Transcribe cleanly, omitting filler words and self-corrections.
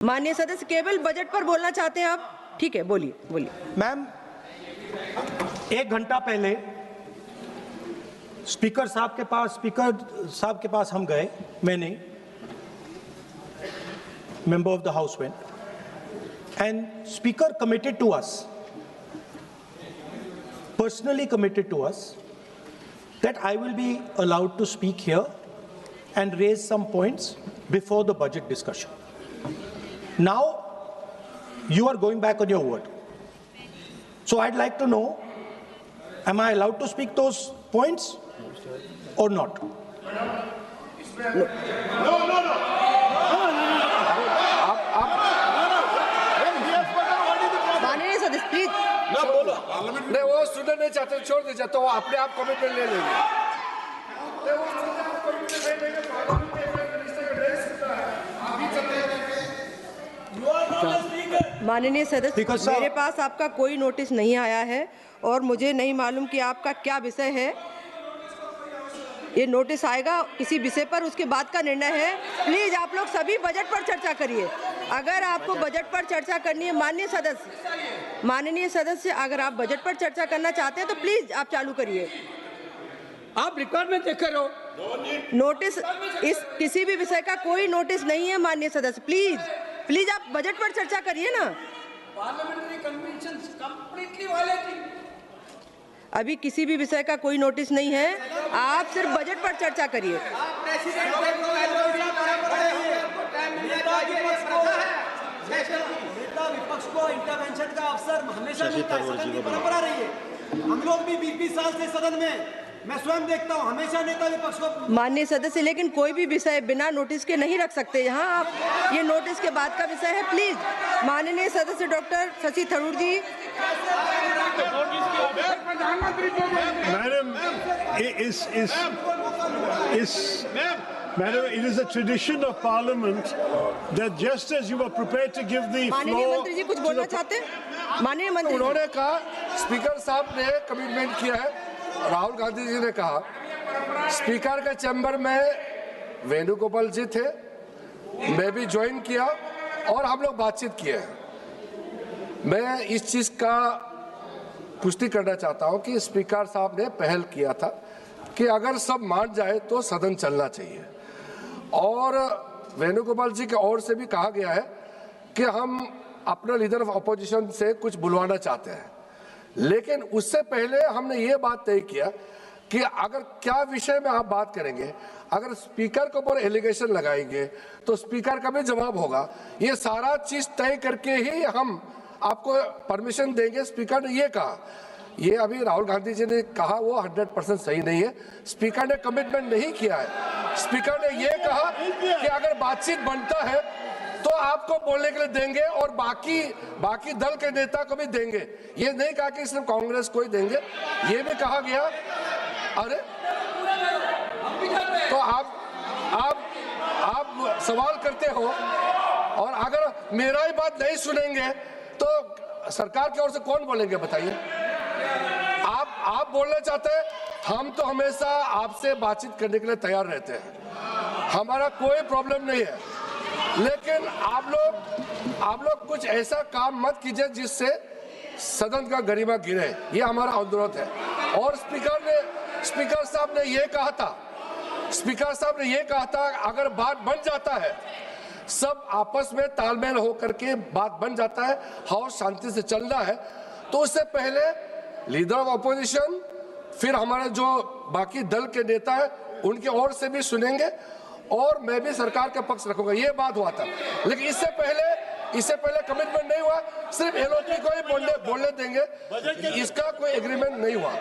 माननीय सदस्य केवल बजट पर बोलना चाहते हैं आप? ठीक है, बोलिए बोलिए। मैम, 1 घंटा पहले स्पीकर साहब के पास हम गए, मैंने, member of the house went, and speaker committed to us, personally committed to us, that I will be allowed to speak here and raise some points before the budget discussion. Now you are going back on your word, so I'd like to know, am I allowed to speak those points or not? माननीय सदस्य please. नहीं, वो सुनना नहीं चाहते, छोड़ दीजिए, तो वो अपने आप कमिटमेंट ले लेंगे। माननीय सदस्य, Speaker साहब। मेरे पास आपका कोई नोटिस नहीं आया है और मुझे नहीं मालूम कि आपका क्या विषय है। ये नोटिस आएगा किसी विषय पर, उसके बाद का निर्णय है। प्लीज आप लोग सभी बजट पर चर्चा करिए। अगर आपको बजट पर चर्चा करनी है, माननीय सदस्य, अगर आप बजट पर चर्चा करना चाहते हैं तो प्लीज आप चालू करिए। आप रिकॉर्ड में देख रहे हो। नोटिस, इस किसी भी विषय का कोई नोटिस नहीं है माननीय सदस्य। प्लीज आप बजट पर चर्चा करिए ना। Parliamentary conventions completely violating. अभी किसी भी विषय का कोई नोटिस नहीं है, आप सिर्फ बजट पर चर्चा करिए। विपक्ष को इंटरवेंशन का अवसर हमेशा मिलता है, सदन की परंपरा रही है। हम लोग भी 20-20 साल से सदन में, मैं स्वयं देखता हूं, हमेशा नेता विपक्ष को। माननीय सदस्य, लेकिन कोई भी विषय बिना नोटिस के नहीं रख सकते यहाँ आप। ये नोटिस के बाद का विषय है। प्लीज माननीय सदस्य doctor Shashi Tharoor ji. Madam, it is a tradition of Parliament that just as you were prepared to give the माननीय floor मंत्री जी कुछ बोलना चाहते हैं? माननीय मंत्री जी। उन्होंने कहा, स्पीकर साहब ने कमिटमेंट किया है, राहुल गांधी जी ने कहा। स्पीकर के चैम्बर में वेणुगोपाल जी थे, मैं भी ज्वाइन किया और हम लोग बातचीत किए हैं। मैं इस चीज का पुष्टि करना चाहता हूं कि स्पीकर साहब ने पहल किया था कि अगर सब मान जाए तो सदन चलना चाहिए, और वेणुगोपाल जी की ओर से भी कहा गया है कि हम अपना लीडर ऑफ अपोजिशन से कुछ बुलवाना चाहते हैं। लेकिन उससे पहले हमने ये बात तय किया कि अगर क्या विषय में आप बात करेंगे, अगर स्पीकर के ऊपर एलिगेशन लगाएंगे तो स्पीकर का भी जवाब होगा। ये सारा चीज तय करके ही हम आपको परमिशन देंगे। स्पीकर ने ये कहा, ये अभी राहुल गांधी जी ने कहा वो 100% सही नहीं है। स्पीकर ने कमिटमेंट नहीं किया है। स्पीकर ने ये कहा कि अगर बातचीत बनता है तो आपको बोलने के लिए देंगे और बाकी दल के नेता को भी देंगे। ये नहीं कहा कि सिर्फ कांग्रेस को ही देंगे, ये भी कहा गया। अरे तो आप सवाल करते हो, और अगर मेरा ही बात नहीं सुनेंगे तो सरकार की ओर से कौन बोलेंगे बताइए? आप बोलना चाहते हैं, हम तो हमेशा आपसे बातचीत करने के लिए तैयार रहते हैं, हमारा कोई प्रॉब्लम नहीं है। लेकिन आप लोग कुछ ऐसा काम मत कीजिए जिससे सदन का गरिमा गिरे, ये हमारा अनुरोध है। और स्पीकर साहब ने ये कहा था अगर बात बन जाता है, सब आपस में तालमेल हो करके बात बन जाता है, हाउस शांति से चलना है, तो उससे पहले लीडर ऑफ अपोजिशन, फिर हमारे जो बाकी दल के नेता है उनकी ओर से भी सुनेंगे, और मैं भी सरकार का पक्ष रखूंगा। ये बात हुआ था। लेकिन इससे पहले कमिटमेंट नहीं हुआ, सिर्फ एलओपी को ही बोलने देंगे, इसका कोई एग्रीमेंट नहीं हुआ।